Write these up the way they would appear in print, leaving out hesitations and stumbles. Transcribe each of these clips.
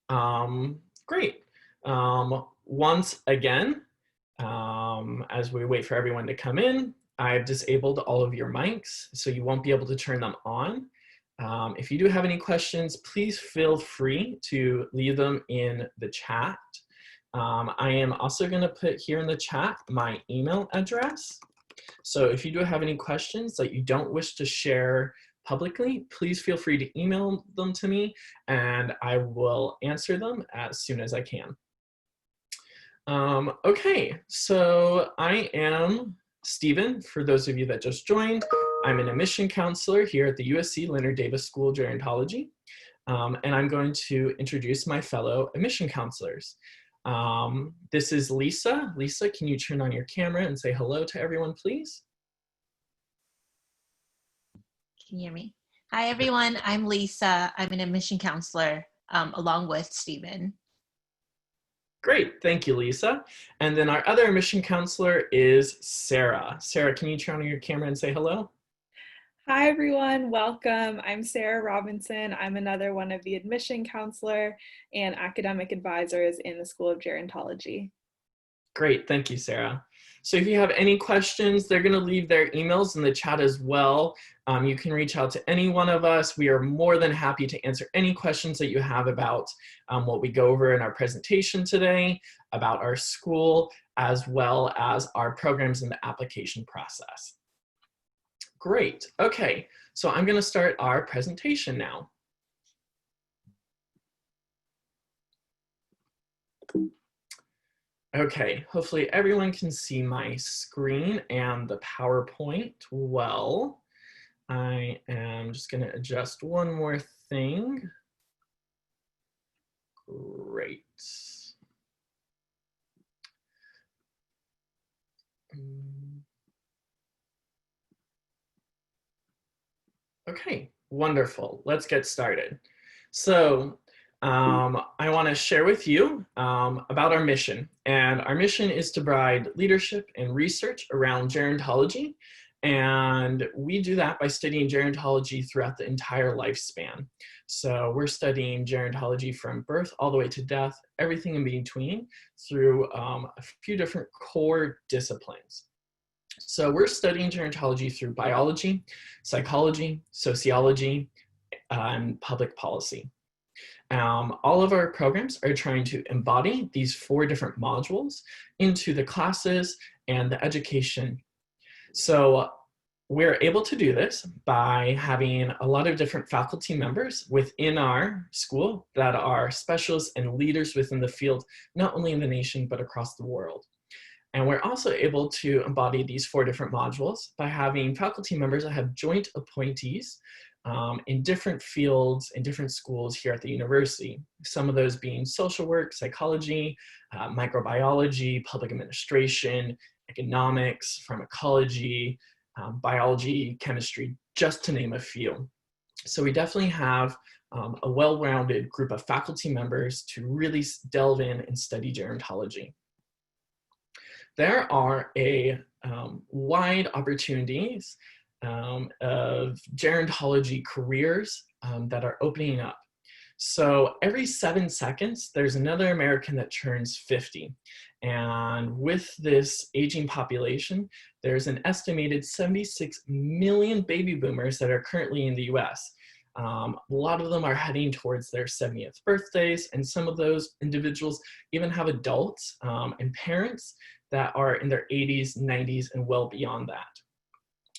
Great. Once again, as we wait for everyone to come in, I've disabled all of your mics, so you won't be able to turn them on. If you do have any questions, please feel free to leave them in the chat. I am also going to put here in the chat my email address. So if you do have any questions that you don't wish to share publicly, please feel free to email them to me and I will answer them as soon as I can. Okay, so I am Stephen, for those of you that just joined. I'm an admission counselor here at the USC Leonard Davis School of Gerontology, and I'm going to introduce my fellow admission counselors. This is Lisa. Lisa, can you turn on your camera and say hello to everyone, please? Can you hear me? Hi, everyone. I'm Lisa. I'm an admission counselor along with Stephen. Great. Thank you, Lisa. And then our other admission counselor is Sarah. Sarah, can you turn on your camera and say hello? Hi, everyone. Welcome. I'm Sarah Robinson. I'm another one of the admission counselor and academic advisors in the School of Gerontology. Great. Thank you, Sarah. So if you have any questions, they're going to leave their emails in the chat as well. You can reach out to any one of us. We are more than happy to answer any questions that you have about what we go over in our presentation today, about our school, as well as our programs in the application process. Great. Okay, so I'm going to start our presentation now. Okay, hopefully everyone can see my screen and the PowerPoint well. I am just going to adjust one more thing. Great. Okay, wonderful. Let's get started. So I want to share with you about our mission. And our mission is to provide leadership and research around gerontology. And we do that by studying gerontology throughout the entire lifespan. So we're studying gerontology from birth all the way to death, everything in between, through a few different core disciplines. So we're studying gerontology through biology, psychology, sociology, and public policy. All of our programs are trying to embody these 4 different modules into the classes and the education. So we're able to do this by having a lot of different faculty members within our school that are specialists and leaders within the field, not only in the nation, but across the world. And we're also able to embody these 4 different modules by having faculty members that have joint appointees in different fields, in different schools here at the university. Some of those being social work, psychology, microbiology, public administration, economics, pharmacology, biology, chemistry, just to name a few. So we definitely have a well-rounded group of faculty members to really delve in and study gerontology. There are a wide opportunities of gerontology careers that are opening up. So every 7 seconds, there's another American that turns 50. And with this aging population, there's an estimated 76 million baby boomers that are currently in the US. A lot of them are heading towards their 70th birthdays, and some of those individuals even have adults and parents that are in their 80s, 90s, and well beyond that.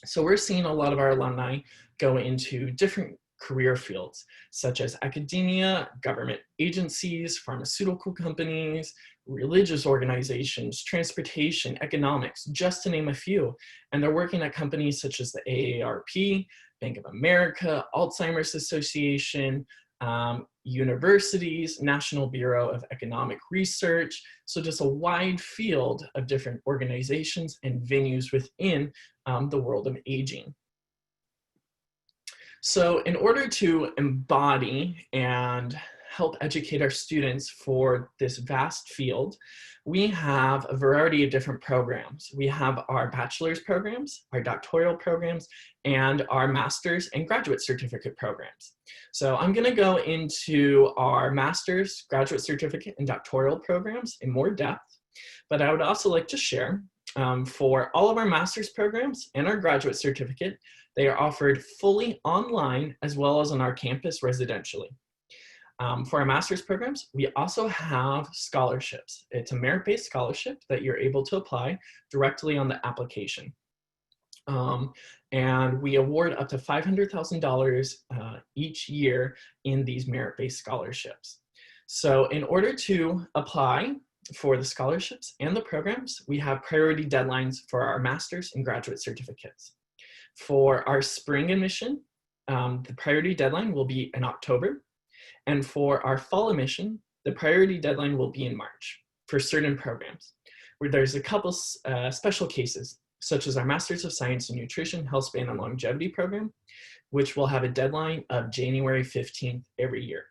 So we're seeing a lot of our alumni go into different career fields, such as academia, government agencies, pharmaceutical companies, religious organizations, transportation, economics, just to name a few. And they're working at companies such as the AARP, Bank of America, Alzheimer's Association, universities, National Bureau of Economic Research. So just a wide field of different organizations and venues within the world of aging. So in order to embody and help educate our students for this vast field, we have a variety of different programs. We have our bachelor's programs, our doctoral programs, and our master's and graduate certificate programs. So I'm going to go into our master's, graduate certificate, and doctoral programs in more depth, but I would also like to share for all of our master's programs and our graduate certificate, they are offered fully online as well as on our campus residentially. For our master's programs, we also have scholarships. It's a merit-based scholarship that you're able to apply directly on the application. And we award up to $500,000 each year in these merit-based scholarships. So in order to apply for the scholarships and the programs, we have priority deadlines for our master's and graduate certificates. For our spring admission, the priority deadline will be in October. And for our fall admission, the priority deadline will be in March for certain programs, where there's a couple special cases, such as our Master's of Science in Nutrition, Healthspan, and Longevity program, which will have a deadline of January 15th every year.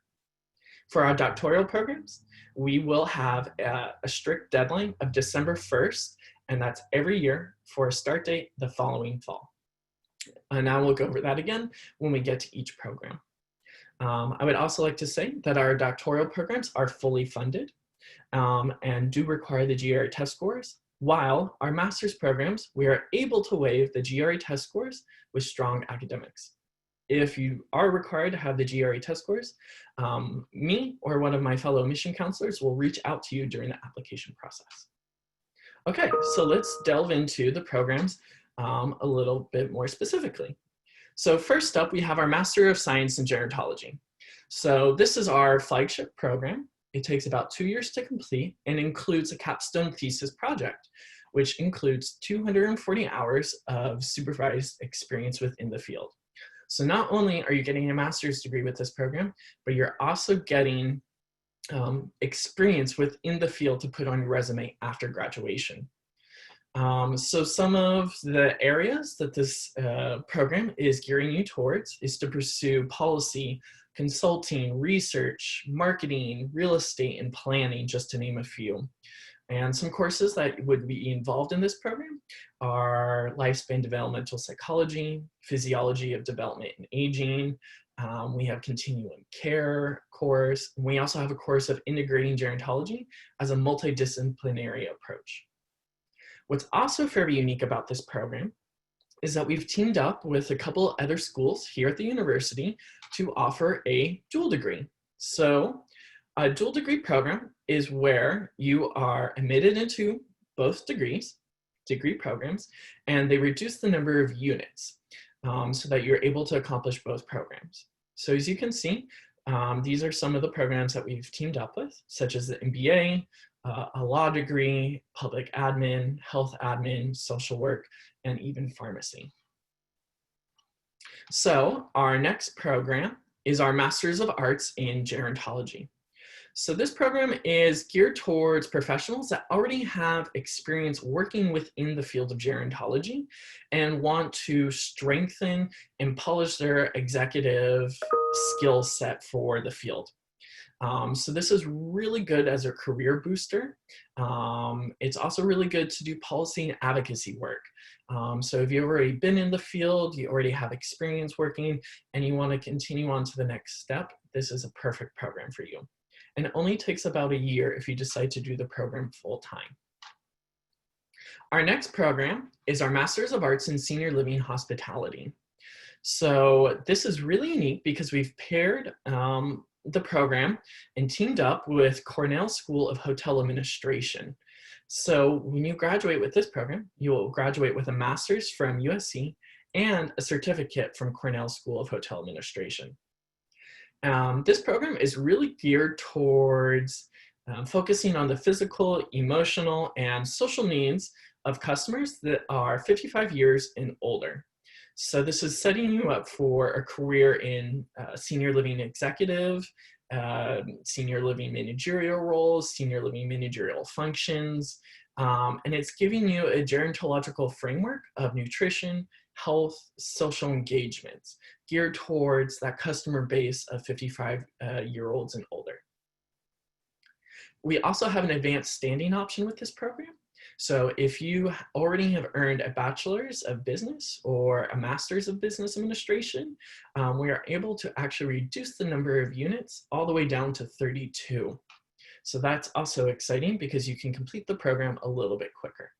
For our doctoral programs, we will have a strict deadline of December 1st, and that's every year for a start date the following fall. And now we'll go over that again when we get to each program. I would also like to say that our doctoral programs are fully funded and do require the GRE test scores, while our master's programs, we are able to waive the GRE test scores with strong academics. If you are required to have the GRE test scores, me or one of my fellow admission counselors will reach out to you during the application process. Okay, so let's delve into the programs a little bit more specifically. So first up, we have our Master of Science in Gerontology. So this is our flagship program. It takes about 2 years to complete and includes a capstone thesis project, which includes 240 hours of supervised experience within the field. So not only are you getting a master's degree with this program, but you're also getting experience within the field to put on your resume after graduation. So some of the areas that this program is gearing you towards is to pursue policy, consulting, research, marketing, real estate, and planning, just to name a few. And some courses that would be involved in this program are lifespan developmental psychology, physiology of development and aging. We have continuum care course. We also have a course of integrating gerontology as a multidisciplinary approach. What's also very unique about this program is that we've teamed up with a couple other schools here at the university to offer a dual degree. So a dual degree program is where you are admitted into both degree programs, and they reduce the number of units so that you're able to accomplish both programs. So as you can see, these are some of the programs that we've teamed up with, such as the MBA, a law degree, public admin, health admin, social work, and even pharmacy. So our next program is our Master's of Arts in Gerontology. So this program is geared towards professionals that already have experience working within the field of gerontology and want to strengthen and polish their executive skill set for the field. So this is really good as a career booster. It's also really good to do policy and advocacy work. So if you've already been in the field, you already have experience working, and you want to continue on to the next step, this is a perfect program for you. And it only takes about a year if you decide to do the program full time. Our next program is our Master's of Arts in Senior Living Hospitality. So this is really unique because we've paired the program and teamed up with Cornell School of Hotel Administration. So when you graduate with this program, you will graduate with a master's from USC and a certificate from Cornell School of Hotel Administration. This program is really geared towards focusing on the physical, emotional, and social needs of customers that are 55 years and older. So this is setting you up for a career in senior living executive, senior living managerial roles, senior living managerial functions, and it's giving you a gerontological framework of nutrition, health, social engagements geared towards that customer base of 55-year-olds and older. We also have an advanced standing option with this program. So if you already have earned a bachelor's of business or a master's of business administration, we are able to actually reduce the number of units all the way down to 32. So that's also exciting because you can complete the program a little bit quicker.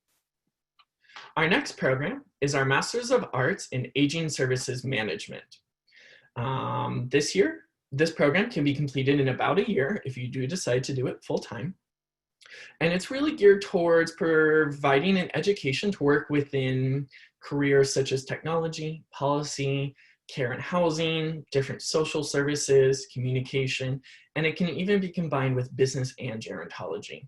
Our next program is our Master's of Arts in Aging Services Management. This program can be completed in about a year if you do decide to do it full-time. And it's really geared towards providing an education to work within careers such as technology, policy, care and housing, different social services, communication, and it can even be combined with business and gerontology.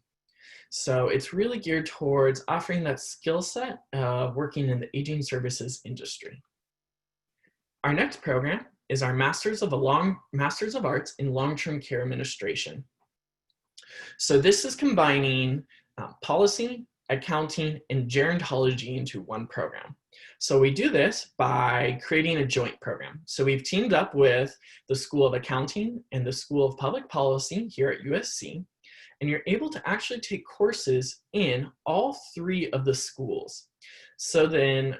So it's really geared towards offering that skill set of working in the aging services industry. Our next program is our Master's of Arts in Long-Term Care Administration. So this is combining policy, accounting, and gerontology into one program. So we do this by creating a joint program. So we've teamed up with the School of Accounting and the School of Public Policy here at USC, and you're able to actually take courses in all three of the schools. So then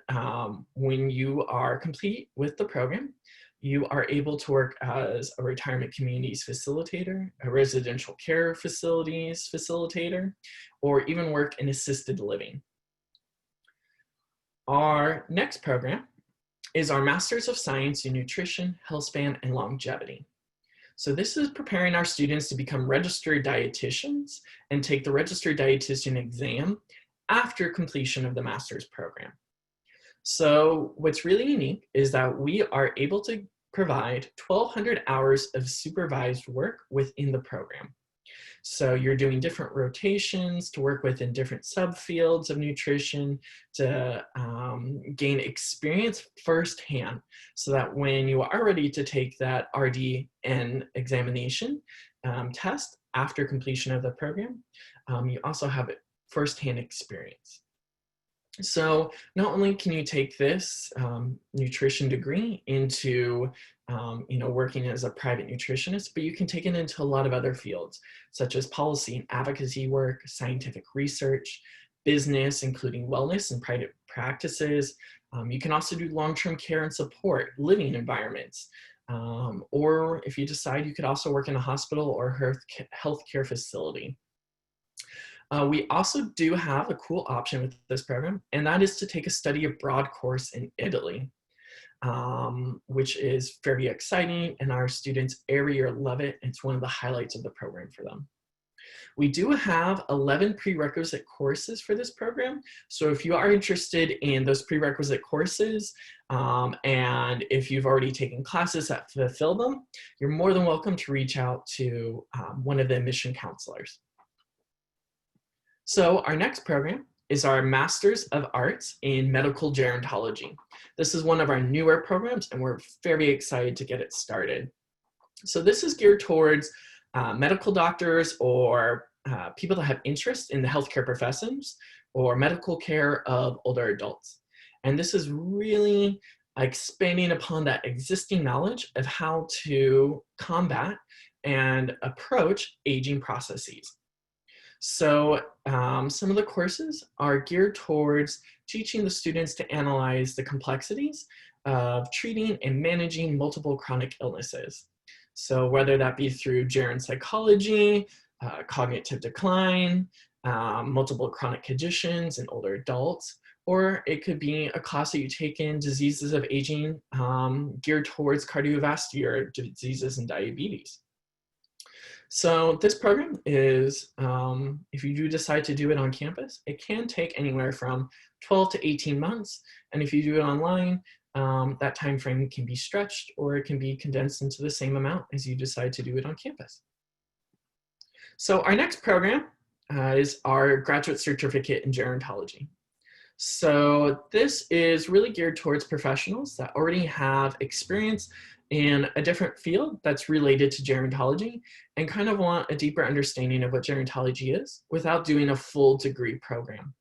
when you are complete with the program, you are able to work as a retirement communities facilitator, a residential care facilities facilitator, or even work in assisted living. Our next program is our Master's of Science in Nutrition, Healthspan, and Longevity. So this is preparing our students to become registered dietitians and take the registered dietitian exam after completion of the master's program. So what's really unique is that we are able to provide 1,200 hours of supervised work within the program. So you're doing different rotations to work within different subfields of nutrition to gain experience firsthand so that when you are ready to take that RDN examination test after completion of the program, you also have firsthand experience. So not only can you take this nutrition degree into working as a private nutritionist, but you can take it into a lot of other fields, such as policy and advocacy work, scientific research, business, including wellness and private practices. You can also do long-term care and support, living environments. Or if you decide, you could also work in a hospital or healthcare facility. We also do have a cool option with this program, and that is to take a study abroad course in Italy, which is very exciting, and our students every year love it. It's one of the highlights of the program for them. We do have 11 prerequisite courses for this program. So if you are interested in those prerequisite courses, and if you've already taken classes that fulfill them, you're more than welcome to reach out to one of the admission counselors. So our next program is our Master's of Arts in Medical Gerontology. This is one of our newer programs, and we're very excited to get it started. So this is geared towards medical doctors or people that have interest in the healthcare professions or medical care of older adults. And this is really expanding upon that existing knowledge of how to combat and approach aging processes. So some of the courses are geared towards teaching the students to analyze the complexities of treating and managing multiple chronic illnesses. So whether that be through gerund psychology, cognitive decline, multiple chronic conditions in older adults, or it could be a class that you take in diseases of aging geared towards cardiovascular diseases and diabetes. So this program is, if you do decide to do it on campus, it can take anywhere from 12 to 18 months. And if you do it online, that time frame can be stretched or it can be condensed into the same amount as you decide to do it on campus. So our next program is our graduate certificate in gerontology. So this is really geared towards professionals that already have experience in a different field that's related to gerontology and kind of want a deeper understanding of what gerontology is without doing a full degree program.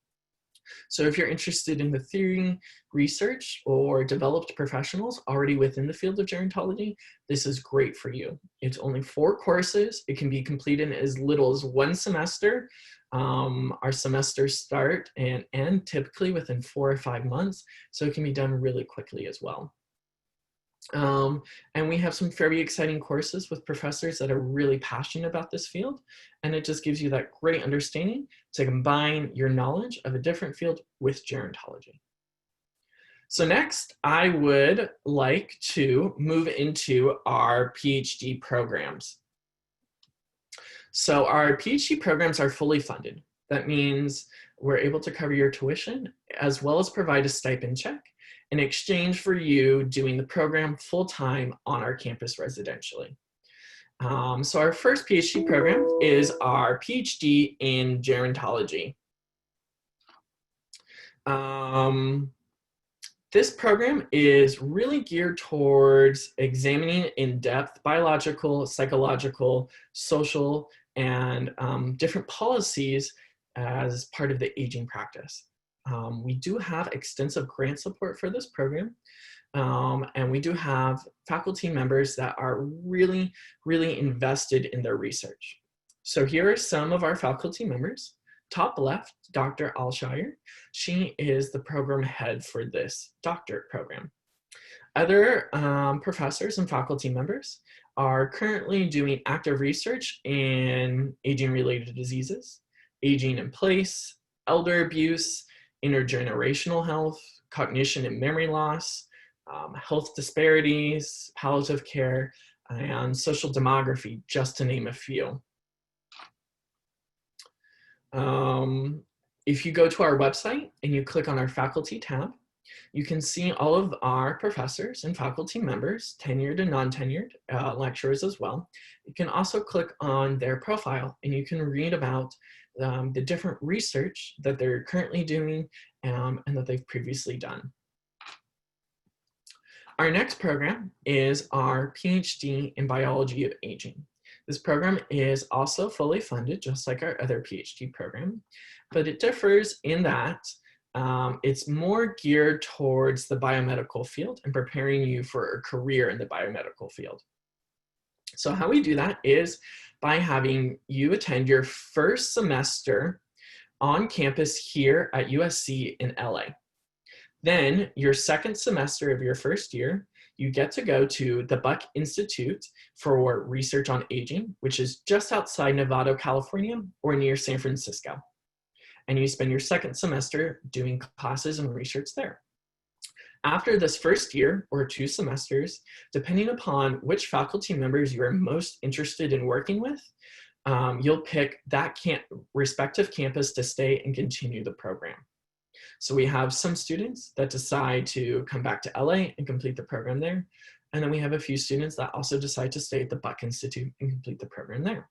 So if you're interested in the theory, research, or developed professionals already within the field of gerontology, this is great for you. It's only 4 courses. It can be completed in as little as 1 semester. Our semesters start and end typically within 4 or 5 months, so it can be done really quickly as well. And we have some very exciting courses with professors that are really passionate about this field, and it just gives you that great understanding to combine your knowledge of a different field with gerontology. So next, I would like to move into our PhD programs. So our PhD programs are fully funded. That means we're able to cover your tuition as well as provide a stipend check in exchange for you doing the program full-time on our campus residentially. So our first PhD program is our PhD in Gerontology. This program is really geared towards examining in-depth biological, psychological, social, and different policies as part of the aging practice. We do have extensive grant support for this program, and we do have faculty members that are really, really invested in their research. So here are some of our faculty members. Top left, Dr. Alshire. She is the program head for this doctorate program. Other professors and faculty members are currently doing active research in aging-related diseases, aging in place, elder abuse, intergenerational health, cognition and memory loss, health disparities, palliative care, and social demography, just to name a few. If you go to our website and you click on our faculty tab, you can see all of our professors and faculty members, tenured and non-tenured, lecturers as well. You can also click on their profile and you can read about the different research that they're currently doing and that they've previously done. Our next program is our PhD in Biology of Aging. This program is also fully funded, just like our other PhD program, but it differs in that it's more geared towards the biomedical field and preparing you for a career in the biomedical field. So how we do that is by having you attend your first semester on campus here at USC in LA. Then your second semester of your first year, you get to go to the Buck Institute for Research on Aging, which is just outside Novato, California, or near San Francisco. And you spend your second semester doing classes and research there. After this first year or 2 semesters, depending upon which faculty members you are most interested in working with, you'll pick that respective campus to stay and continue the program. So we have some students that decide to come back to LA and complete the program there. And then we have a few students that also decide to stay at the Buck Institute and complete the program there.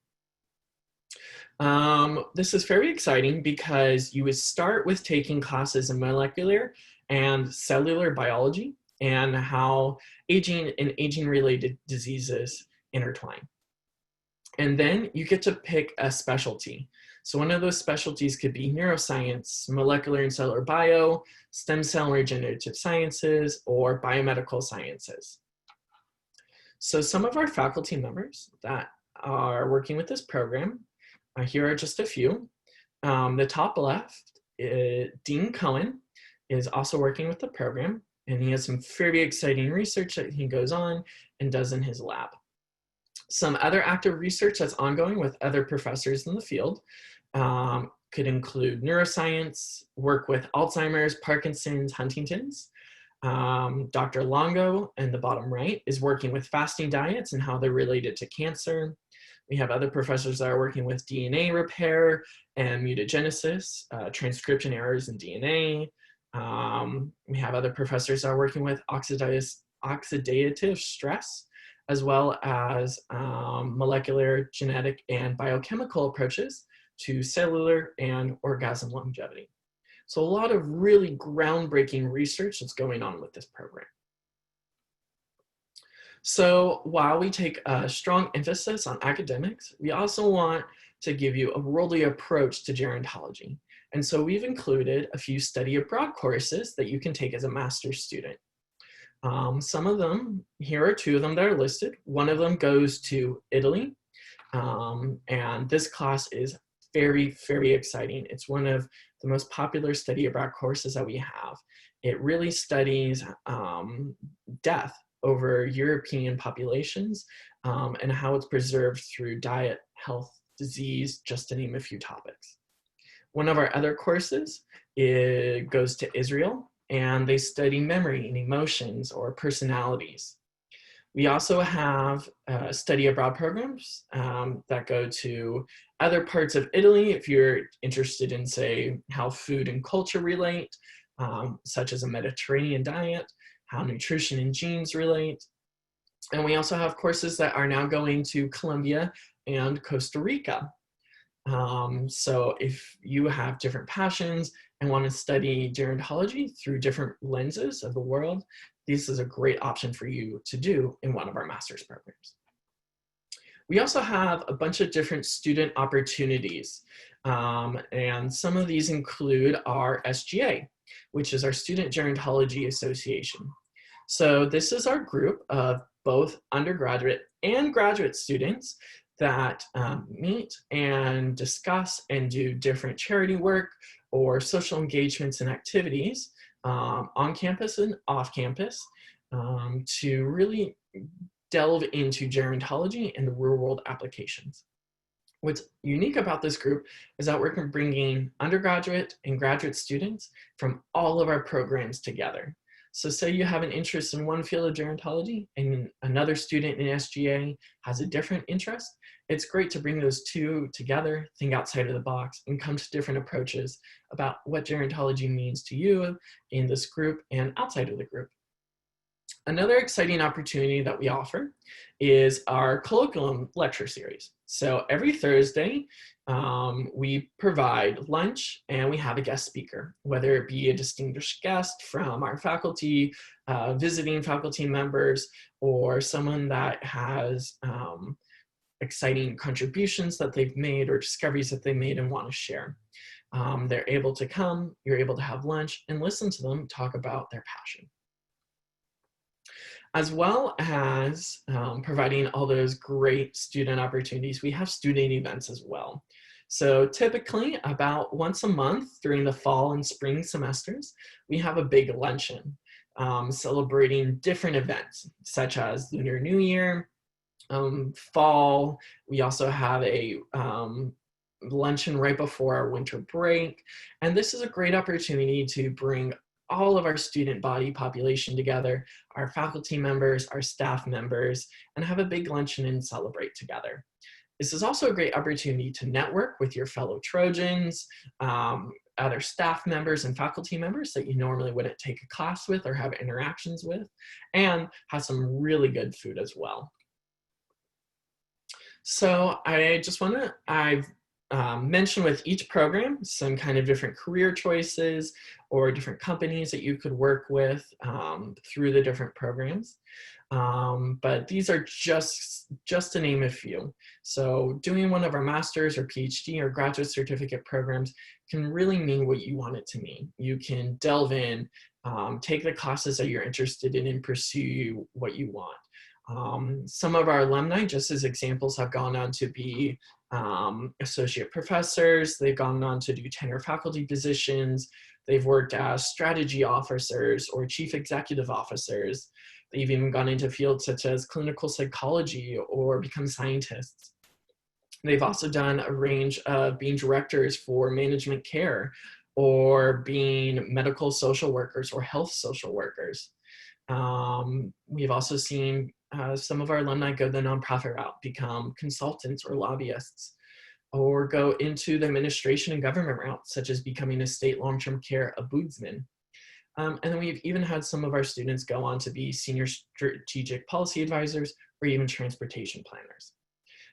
This is very exciting because you would start with taking classes in molecular and cellular biology and how aging and aging-related diseases intertwine. And then you get to pick a specialty. So one of those specialties could be neuroscience, molecular and cellular bio, stem cell and regenerative sciences, or biomedical sciences. So some of our faculty members that are working with this program, here are just a few. The top left, Dean Cohen is also working with the program, and he has some very exciting research that he goes on and does in his lab. Some other active research that's ongoing with other professors in the field could include neuroscience, work with Alzheimer's, Parkinson's, Huntington's. Dr. Longo in the bottom right is working with fasting diets and how they're related to cancer. We have other professors that are working with DNA repair and mutagenesis, transcription errors in DNA. We have other professors that are working with oxidative stress, as well as molecular, genetic, and biochemical approaches to cellular and orgasm longevity. So a lot of really groundbreaking research that's going on with this program. So while we take a strong emphasis on academics, we also want to give you a worldly approach to gerontology. And so we've included a few study abroad courses that you can take as a master's student. Some of them, here are two of them that are listed. One of them goes to Italy, and this class is very, very exciting. It's one of the most popular study abroad courses that we have. It really studies death over European populations and how it's preserved through diet, health, disease, just to name a few topics. One of our other courses goes to Israel, and they study memory and emotions or personalities. We also have study abroad programs that go to other parts of Italy if you're interested in, say, how food and culture relate, such as a Mediterranean diet, how nutrition and genes relate. And we also have courses that are now going to Colombia and Costa Rica. So if you have different passions and want to study gerontology through different lenses of the world, this is a great option for you to do in one of our master's programs. We also have a bunch of different student opportunities, and some of these include our SGA, which is our Student Gerontology Association. So this is our group of both undergraduate and graduate students that meet and discuss and do different charity work or social engagements and activities on campus and off campus to really delve into gerontology and the real world applications. What's unique about this group is that we're bringing undergraduate and graduate students from all of our programs together. So say you have an interest in one field of gerontology and another student in SGA has a different interest, it's great to bring those two together, think outside of the box, and come to different approaches about what gerontology means to you in this group and outside of the group. Another exciting opportunity that we offer is our colloquium lecture series. So every Thursday, we provide lunch and we have a guest speaker, whether it be a distinguished guest from our faculty, visiting faculty members, or someone that has exciting contributions that they've made or discoveries that they made and want to share. They're able to come, you're able to have lunch and listen to them talk about their passion. As well as providing all those great student opportunities, we have student events as well. So typically about once a month during the fall and spring semesters, we have a big luncheon celebrating different events such as Lunar New Year, fall. We also have a luncheon right before our winter break. And this is a great opportunity to bring all of our student body population together, our faculty members, our staff members, and have a big luncheon and celebrate together. This is also a great opportunity to network with your fellow Trojans, other staff members and faculty members that you normally wouldn't take a class with or have interactions with, and have some really good food as well. So I just want to, I've mentioned with each program some kind of different career choices or different companies that you could work with through the different programs. But these are just to name a few. So doing one of our master's or PhD or graduate certificate programs can really mean what you want it to mean. You can delve in, take the classes that you're interested in and pursue what you want. Some of our alumni, just as examples, have gone on to be associate professors. They've gone on to do tenure faculty positions. They've worked as strategy officers or chief executive officers. They've even gone into fields such as clinical psychology or become scientists. They've also done a range of being directors for management care or being medical social workers or health social workers. We've also seen some of our alumni go the nonprofit route, become consultants or lobbyists, or go into the administration and government route, such as becoming a state long-term care ombudsman. And then we've even had some of our students go on to be senior strategic policy advisors or even transportation planners.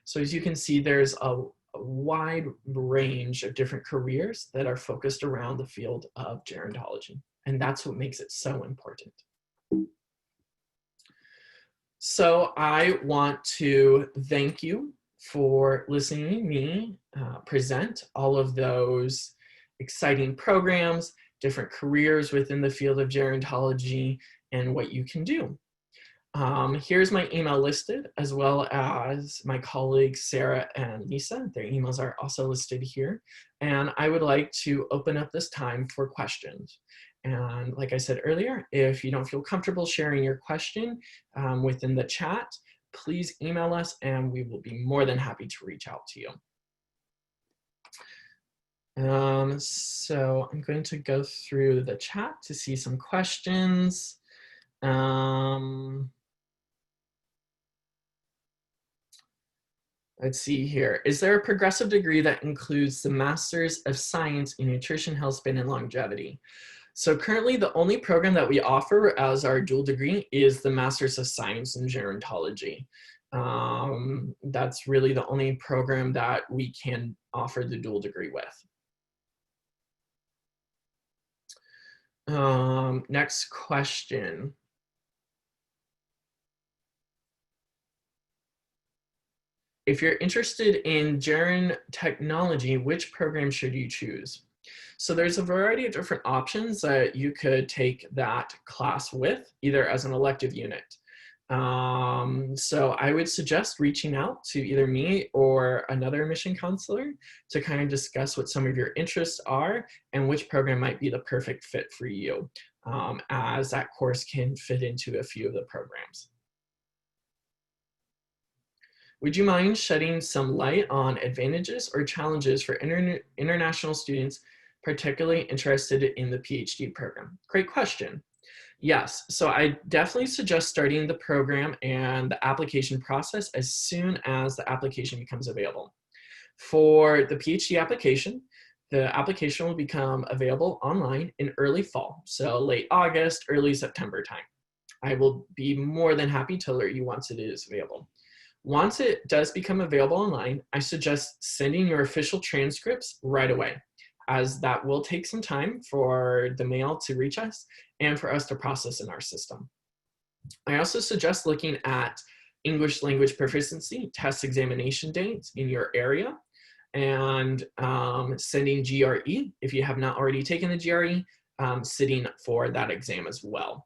So as you can see, there's a wide range of different careers that are focused around the field of gerontology. And that's what makes it so important. So I want to thank you for listening to me present all of those exciting programs, different careers within the field of gerontology, and what you can do. Here's my email listed, as well as my colleagues Sarah and Lisa. Their emails are also listed here. And I would like to open up this time for questions. And like I said earlier, if you don't feel comfortable sharing your question within the chat, please email us and we will be more than happy to reach out to you. So I'm going to go through the chat to see some questions. Let's see here. Is there a progressive degree that includes the Masters of Science in Nutrition, Healthspan, and Longevity? So currently the only program that we offer as our dual degree is the Masters of Science in Gerontology. That's really the only program that we can offer the dual degree with. Next question. If you're interested in Gerund Technology, which program should you choose? So there's a variety of different options that you could take that class with, either as an elective unit. So I would suggest reaching out to either me or another admission counselor to kind of discuss what some of your interests are and which program might be the perfect fit for you, as that course can fit into a few of the programs. Would you mind shedding some light on advantages or challenges for international students, particularly interested in the PhD program? Great question. Yes, so I definitely suggest starting the program and the application process as soon as the application becomes available. For the PhD application, the application will become available online in early fall, so late August, early September time. I will be more than happy to alert you once it is available. Once it does become available online, I suggest sending your official transcripts right away, as that will take some time for the mail to reach us and for us to process in our system. I also suggest looking at English language proficiency test examination dates in your area and sending GRE, if you have not already taken the GRE, sitting for that exam as well.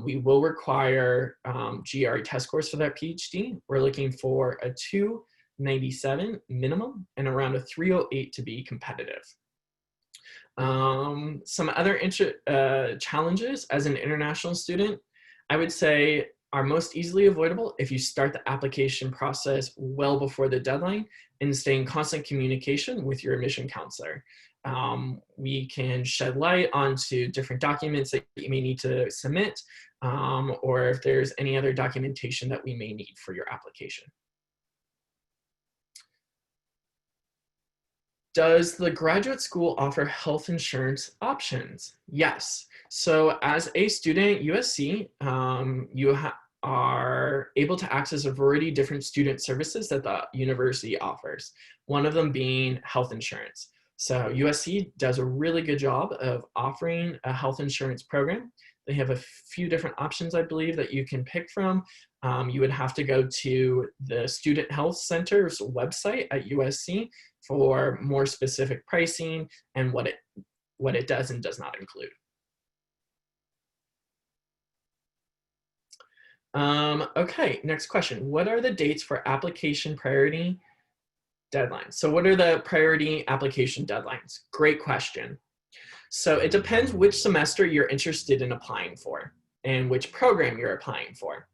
We will require GRE test scores for that PhD. We're looking for a 297 minimum and around a 308 to be competitive. Some other challenges as an international student, I would say are most easily avoidable if you start the application process well before the deadline and stay in constant communication with your admission counselor. We can shed light onto different documents that you may need to submit, or if there's any other documentation that we may need for your application. Does the graduate school offer health insurance options? Yes. So as a student at USC, you are able to access a variety of different student services that the university offers, one of them being health insurance. So USC does a really good job of offering a health insurance program. They have a few different options, I believe, that you can pick from. You would have to go to the Student Health Center's website at USC for more specific pricing and what it does and does not include. Okay, next question. What are the dates for application priority deadlines? So what are the priority application deadlines? Great question. So it depends which semester you're interested in applying for and which program you're applying for.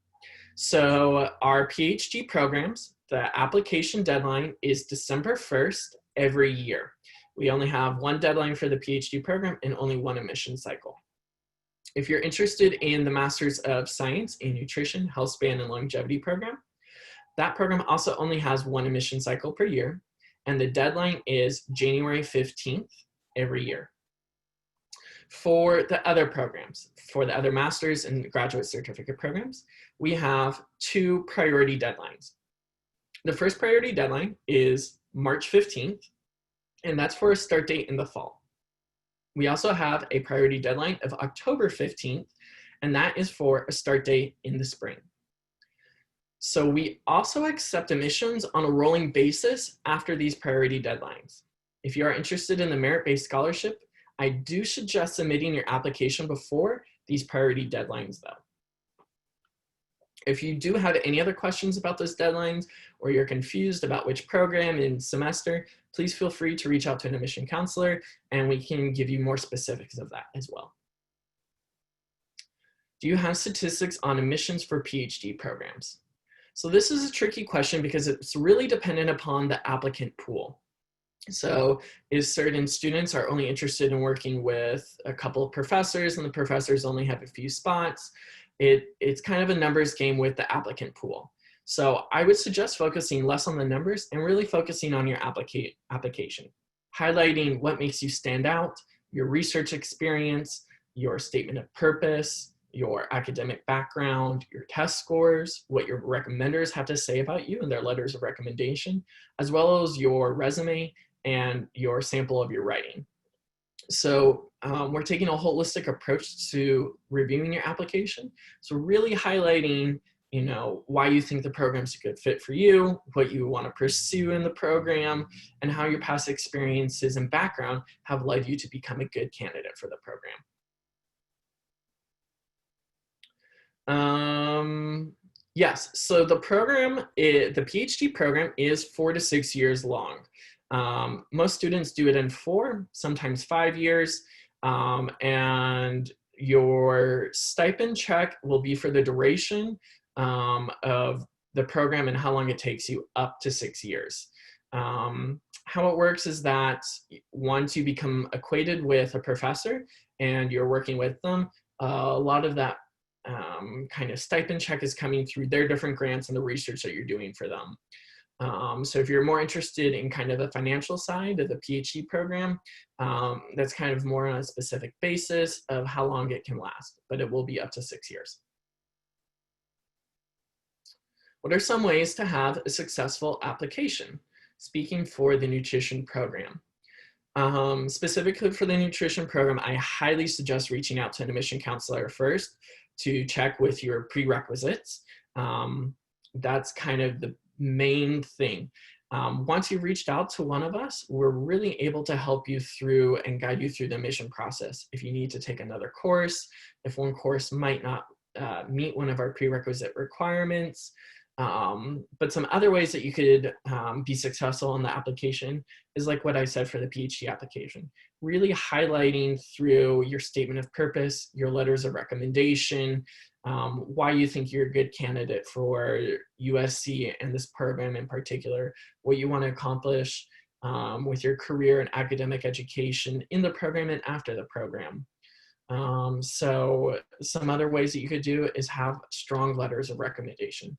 So our PhD programs, the application deadline is December 1st every year. We only have one deadline for the PhD program and only one admission cycle. If you're interested in the Masters of Science in Nutrition, Healthspan, and Longevity program, that program also only has one admission cycle per year, and the deadline is January 15th every year. For the other programs, for the other master's and graduate certificate programs, we have two priority deadlines. The first priority deadline is March 15th, and that's for a start date in the fall. We also have a priority deadline of October 15th, and that is for a start date in the spring. So we also accept admissions on a rolling basis after these priority deadlines. If you are interested in the merit-based scholarship, I do suggest submitting your application before these priority deadlines though. If you do have any other questions about those deadlines, or you're confused about which program and semester, please feel free to reach out to an admission counselor and we can give you more specifics of that as well. Do you have statistics on admissions for PhD programs? So this is a tricky question because it's really dependent upon the applicant pool. So if certain students are only interested in working with a couple of professors and the professors only have a few spots, it's kind of a numbers game with the applicant pool. So I would suggest focusing less on the numbers and really focusing on your application, highlighting what makes you stand out, your research experience, your statement of purpose, your academic background, your test scores, what your recommenders have to say about you in their letters of recommendation, as well as your resume and your sample of your writing. So we're taking a holistic approach to reviewing your application. So really highlighting, why you think the program's a good fit for you, what you want to pursue in the program, and how your past experiences and background have led you to become a good candidate for the program. Yes, so the program, the PhD program is 4 to 6 years long. Most students do it in 4, sometimes 5 years, and your stipend check will be for the duration of the program and how long it takes you up to 6 years. How it works is that once you become acquainted with a professor and you're working with them, a lot of that kind of stipend check is coming through their different grants and the research that you're doing for them. So if you're more interested in kind of the financial side of the PhD program, that's kind of more on a specific basis of how long it can last, but it will be up to 6 years. What are some ways to have a successful application? Speaking for the nutrition program. Specifically for the nutrition program, I highly suggest reaching out to an admission counselor first to check with your prerequisites. That's kind of the main thing. Once you've reached out to one of us, we're really able to help you through and guide you through the admission process. If you need to take another course, if one course might not meet one of our prerequisite requirements, but some other ways that you could be successful in the application is like what I said for the PhD application, really highlighting through your statement of purpose, your letters of recommendation, why you think you're a good candidate for USC and this program in particular, what you want to accomplish with your career and academic education in the program and after the program. So some other ways that you could do is have strong letters of recommendation.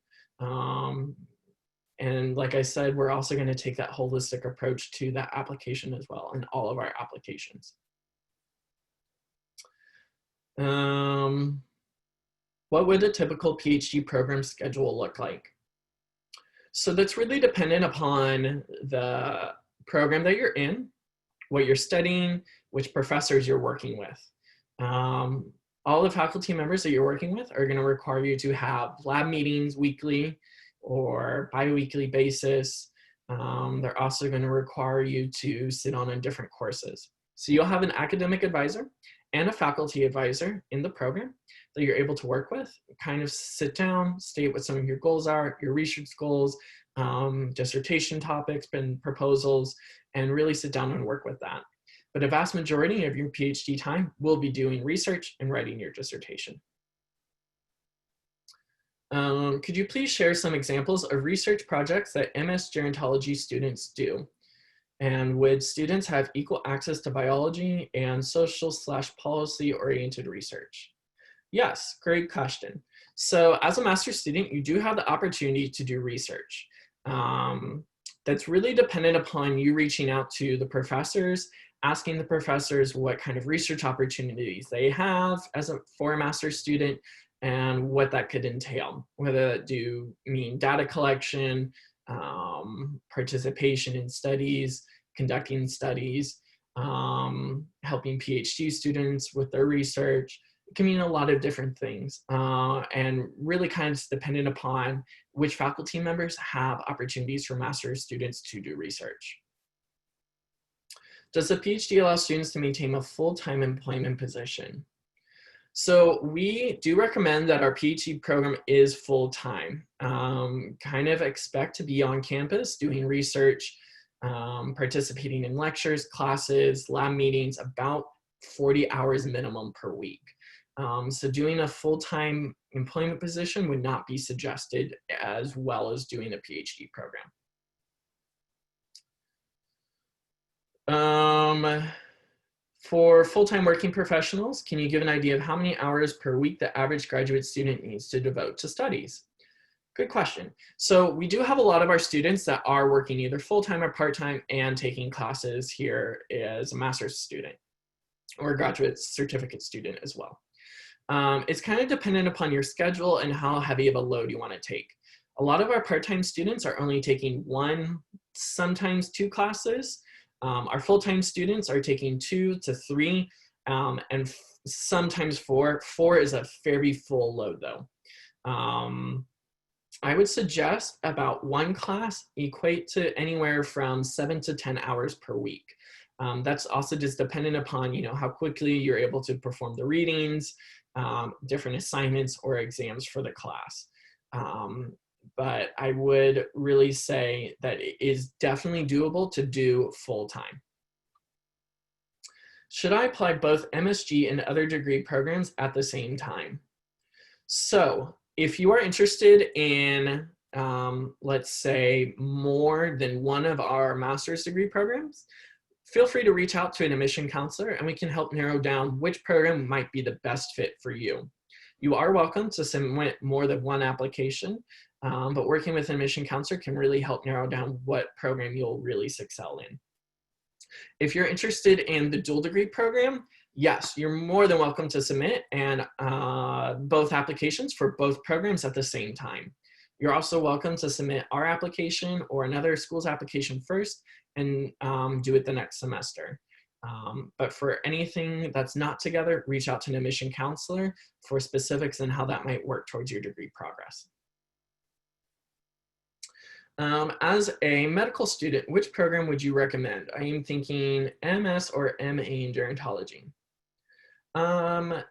And like I said, we're also going to take that holistic approach to that application as well in all of our applications. What would a typical PhD program schedule look like? So that's really dependent upon the program that you're in, what you're studying, which professors you're working with. All the faculty members that you're working with are going to require you to have lab meetings weekly or bi-weekly basis. They're also going to require you to sit on different courses. So you'll have an academic advisor and a faculty advisor in the program that you're able to work with, kind of sit down, state what some of your goals are, your research goals, dissertation topics and proposals, and really sit down and work with that. But a vast majority of your PhD time will be doing research and writing your dissertation. Could you please share some examples of research projects that MS Gerontology students do? And would students have equal access to biology and social/policy oriented research? Yes, great question. So as a master's student, you do have the opportunity to do research. That's really dependent upon you reaching out to the professors, asking the professors what kind of research opportunities they have for a master's student and what that could entail, whether that do mean data collection, participation in studies, conducting studies, helping PhD students with their research. It can mean a lot of different things, and really kind of dependent upon which faculty members have opportunities for master's students to do research. Does the PhD allow students to maintain a full-time employment position? So we do recommend that our PhD program is full-time. Kind of expect to be on campus doing research, participating in lectures, classes, lab meetings, about 40 hours minimum per week. So doing a full-time employment position would not be suggested, as well as doing a PhD program. For full-time working professionals, can you give an idea of how many hours per week the average graduate student needs to devote to studies? Good question. So we do have a lot of our students that are working either full-time or part-time and taking classes here as a master's student or a graduate certificate student as well. It's kind of dependent upon your schedule and how heavy of a load you want to take. A lot of our part-time students are only taking 1, sometimes 2 classes. Our full-time students are taking 2 to 3 and sometimes 4. 4 is a very full load though. I would suggest about 1 class equate to anywhere from 7 to 10 hours per week. That's also just dependent upon, how quickly you're able to perform the readings, different assignments or exams for the class. But I would really say that it is definitely doable to do full-time. Should I apply both MSG and other degree programs at the same time? So if you are interested in, let's say, more than one of our master's degree programs, feel free to reach out to an admission counselor and we can help narrow down which program might be the best fit for you. You are welcome to submit more than one application, but working with an admission counselor can really help narrow down what program you'll really excel in. If you're interested in the dual degree program, yes, you're more than welcome to submit and both applications for both programs at the same time. You're also welcome to submit our application or another school's application first and do it the next semester. But for anything that's not together, reach out to an admission counselor for specifics and how that might work towards your degree progress. As a medical student, which program would you recommend? I am thinking MS or MA in gerontology.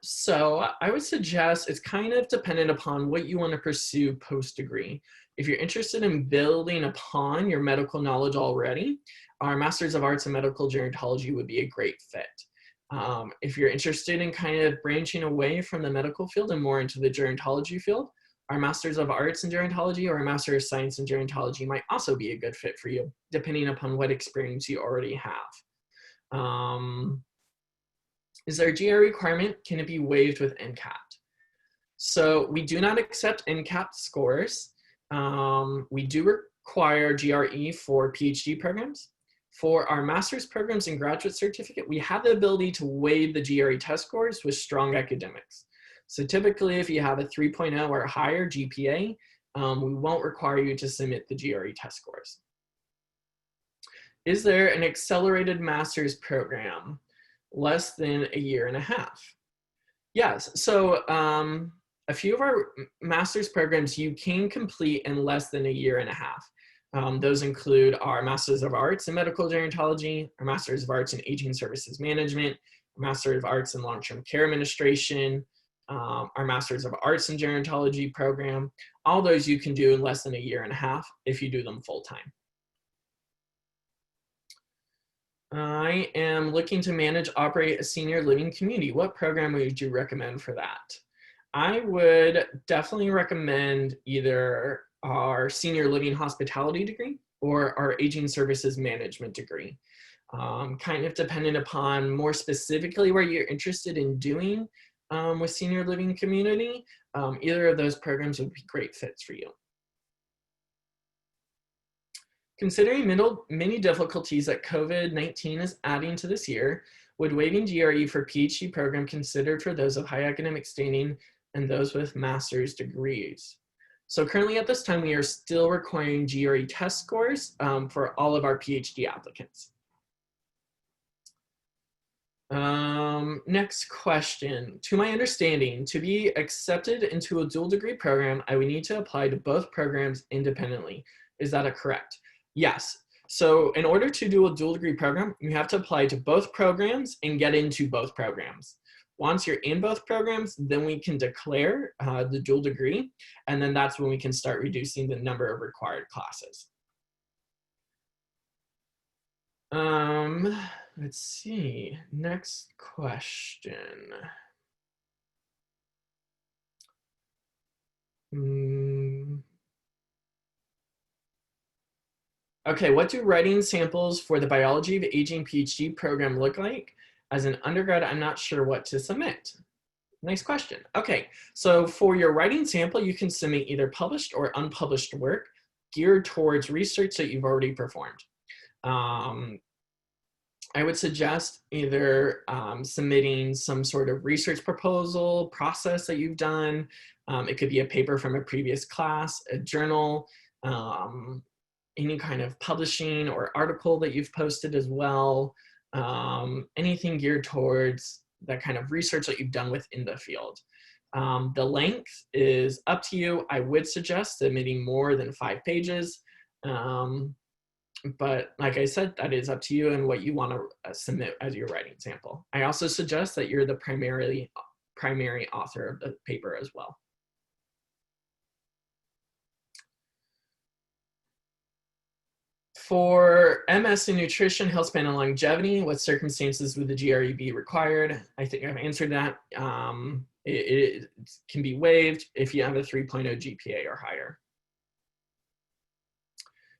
So I would suggest it's kind of dependent upon what you want to pursue post-degree. If you're interested in building upon your medical knowledge already, our Masters of Arts in Medical Gerontology would be a great fit. If you're interested in kind of branching away from the medical field and more into the gerontology field, our Masters of Arts in Gerontology or our Master of Science in Gerontology might also be a good fit for you, depending upon what experience you already have. Is there a GRE requirement? Can it be waived with NCAT? So we do not accept NCAT scores. We do require GRE for PhD programs. For our master's programs and graduate certificate, we have the ability to waive the GRE test scores with strong academics. So typically, if you have a 3.0 or higher GPA, we won't require you to submit the GRE test scores. Is there an accelerated master's program less than 1.5 years? Yes, so a few of our master's programs you can complete in less than 1.5 years. Those include our Masters of Arts in Medical Gerontology, our Masters of Arts in Aging Services Management, our Master of Arts in Long-Term Care Administration, our Masters of Arts in Gerontology program. All those you can do in less than 1.5 years if you do them full-time. I am looking to manage, operate a senior living community. What program would you recommend for that? I would definitely recommend either our senior living hospitality degree or our aging services management degree. Kind of dependent upon more specifically where you're interested in doing with senior living community, either of those programs would be great fits for you. Considering many difficulties that COVID-19 is adding to this year, would waiving GRE for PhD program considered for those of high academic standing and those with master's degrees? So currently at this time, we are still requiring GRE test scores for all of our PhD applicants. Next question. To my understanding, to be accepted into a dual degree program, I would need to apply to both programs independently. Is that correct? Yes. So in order to do a dual degree program, you have to apply to both programs and get into both programs. Once you're in both programs, then we can declare the dual degree, and then that's when we can start reducing the number of required classes. Let's see, next question. Okay, what do writing samples for the Biology of Aging PhD program look like? As an undergrad, I'm not sure what to submit. Nice question. Okay, so for your writing sample, you can submit either published or unpublished work geared towards research that you've already performed. I would suggest either submitting some sort of research proposal process that you've done. It could be a paper from a previous class, a journal, any kind of publishing or article that you've posted as well. Anything geared towards that kind of research that you've done within the field. The length is up to you. I would suggest submitting more than 5 pages. But like I said, that is up to you and what you want to submit as your writing sample. I also suggest that you're the primary author of the paper as well. For MS in nutrition, Healthspan, and longevity, what circumstances would the GRE be required? I think I've answered that. It can be waived if you have a 3.0 GPA or higher.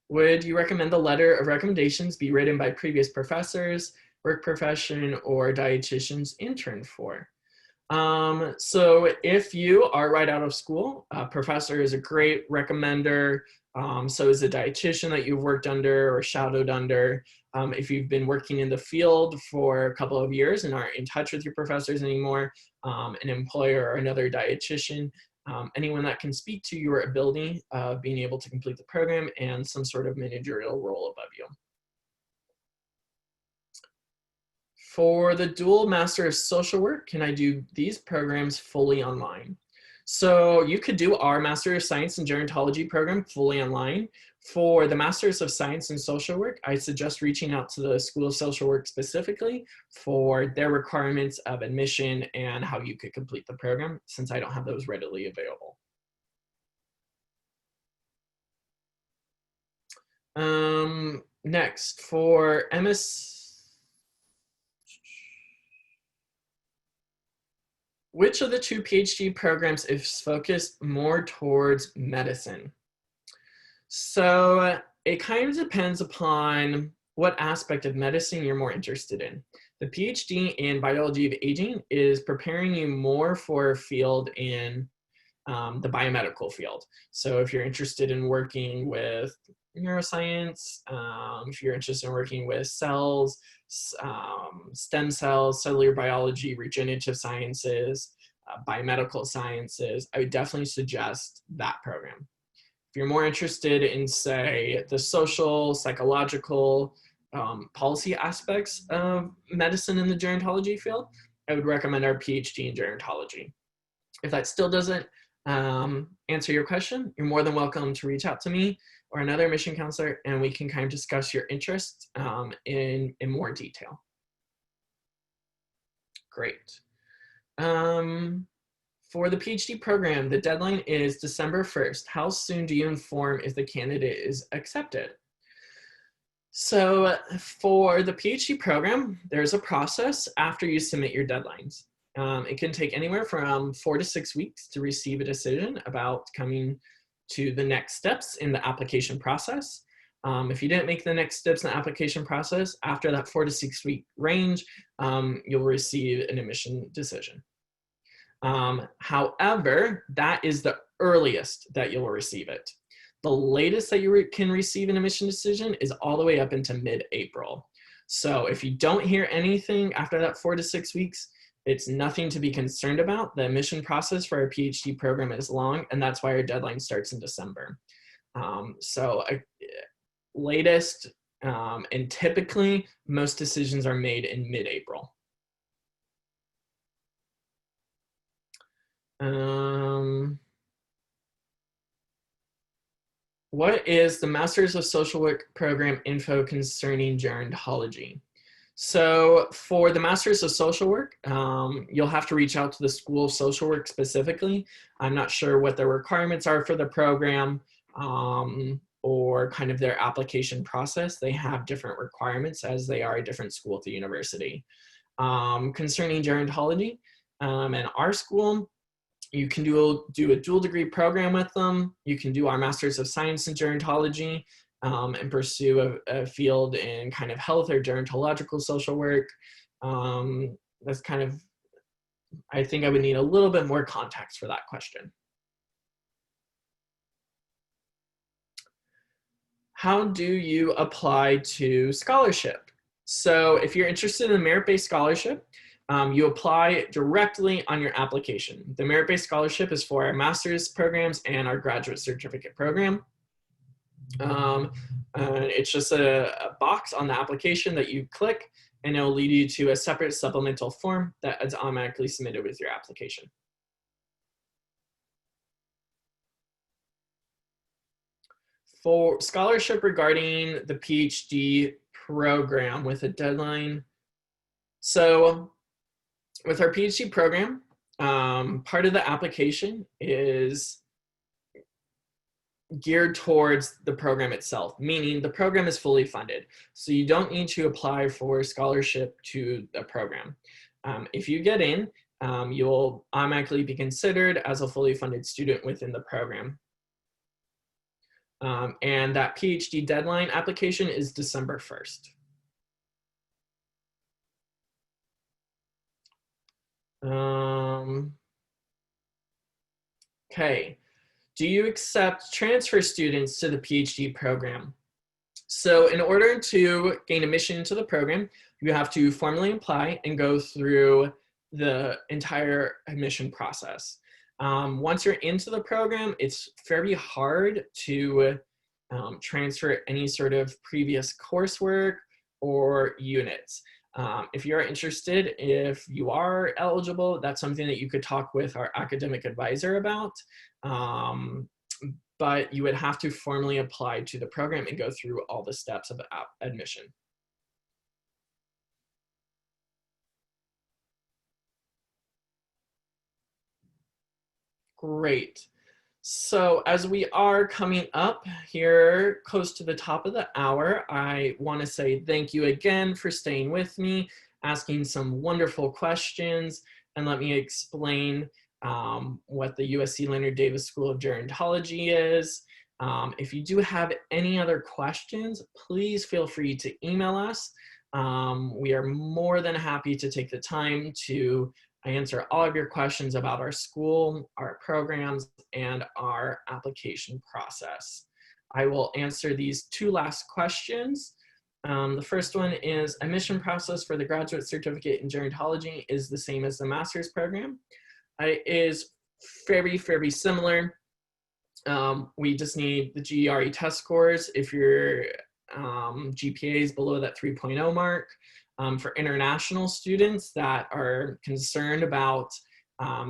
Would you recommend the letter of recommendations be written by previous professors, work profession, or dietitians interned for? So if you are right out of school, a professor is a great recommender. So is a dietitian that you've worked under or shadowed under. If you've been working in the field for a couple of years and aren't in touch with your professors anymore, an employer or another dietitian, anyone that can speak to your ability of being able to complete the program and some sort of managerial role above you. For the dual Master of Social Work, can I do these programs fully online? So you could do our Master of Science in Gerontology program fully online. For the Masters of Science in Social Work, I suggest reaching out to the School of Social Work specifically for their requirements of admission and how you could complete the program, since I don't have those readily available. Next, for MS, which of the 2 PhD programs is focused more towards medicine? So it kind of depends upon what aspect of medicine you're more interested in. The PhD in Biology of Aging is preparing you more for a field in the biomedical field. So if you're interested in working with neuroscience, if you're interested in working with cells, stem cells, cellular biology, regenerative sciences, biomedical sciences, I would definitely suggest that program. If you're more interested in, say, the social, psychological, policy aspects of medicine in the gerontology field, I would recommend our PhD in gerontology. If that still doesn't answer your question, you're more than welcome to reach out to me or another admission counselor, and we can kind of discuss your interests in more detail. Great. For the PhD program, the deadline is December 1st. How soon do you inform if the candidate is accepted? So for the PhD program, there's a process after you submit your deadlines. It can take anywhere from 4 to 6 weeks to receive a decision about coming to the next steps in the application process. If you didn't make the next steps in the application process, after that 4 to 6 week range, you'll receive an admission decision. However, that is the earliest that you'll receive it. The latest that you can receive an admission decision is all the way up into mid-April. So if you don't hear anything after that 4 to 6 weeks, it's nothing to be concerned about. The admission process for our PhD program is long, and that's why our deadline starts in December. Latest, and typically most decisions are made in mid-April. what is the Masters of Social Work program info concerning gerontology? So for the Masters of Social Work, you'll have to reach out to the School of Social Work specifically. I'm not sure what the requirements are for the program or kind of their application process. They have different requirements as they are a different school at the university. Concerning gerontology, in our school, you can do a dual degree program with them. You can do our Masters of Science in Gerontology and pursue a field in kind of health or gerontological social work. That's kind of, I think I would need a little bit more context for that question. How do you apply to scholarship? So if you're interested in merit-based scholarship, you apply directly on your application. The merit-based scholarship is for our master's programs and our graduate certificate program. It's just a box on the application that you click, and it'll lead you to a separate supplemental form that is automatically submitted with your application. For scholarship regarding the PhD program with a deadline. So with our PhD program, part of the application is geared towards the program itself, meaning the program is fully funded. So you don't need to apply for scholarship to the program. If you get in, you'll automatically be considered as a fully funded student within the program. And that PhD deadline application is December 1st. Okay, do you accept transfer students to the PhD program? So in order to gain admission into the program, you have to formally apply and go through the entire admission process. Once you're into the program, it's very hard to transfer any sort of previous coursework or units. If you're interested, if you are eligible, that's something that you could talk with our academic advisor about. But you would have to formally apply to the program and go through all the steps of admission. Great. So as we are coming up here close to the top of the hour, I want to say thank you again for staying with me, asking some wonderful questions, and let me explain what the USC Leonard Davis School of Gerontology is. If you do have any other questions, please feel free to email us. We are more than happy to take the time to answer all of your questions about our school, our programs, and our application process. I will answer these two last questions. The first one is, admission process for the graduate certificate in gerontology is the same as the master's program. It is very, very similar. We just need the GRE test scores if your GPA is below that 3.0 mark. For international students that are concerned about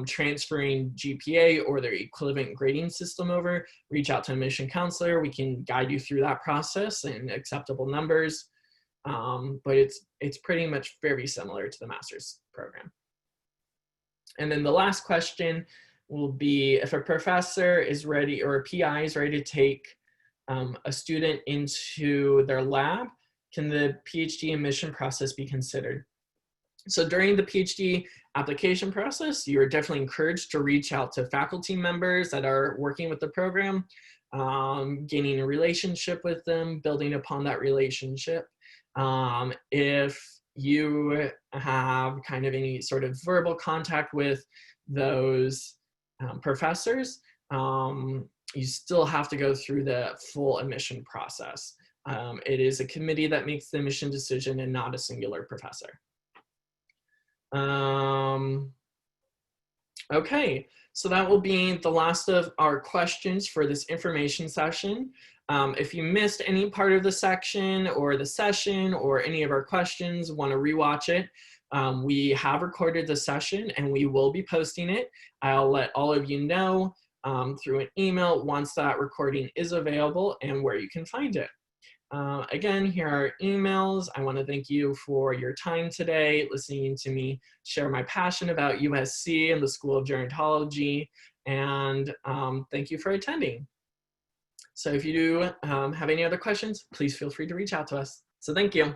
transferring GPA or their equivalent grading system over, reach out to an admission counselor. We can guide you through that process and acceptable numbers. But it's pretty much very similar to the master's program. And then the last question will be, if a professor is ready or a PI is ready to take a student into their lab, can the PhD admission process be considered? So during the PhD application process, you are definitely encouraged to reach out to faculty members that are working with the program, gaining a relationship with them, building upon that relationship. If you have kind of any sort of verbal contact with those professors, you still have to go through the full admission process. It is a committee that makes the admission decision and not a singular professor. Okay, so that will be the last of our questions for this information session. If you missed any part of the section or the session or any of our questions, want to rewatch it, we have recorded the session and we will be posting it. I'll let all of you know through an email once that recording is available and where you can find it. Again, here are emails. I want to thank you for your time today, listening to me share my passion about USC and the School of Gerontology, and thank you for attending. So if you do have any other questions, please feel free to reach out to us. So thank you.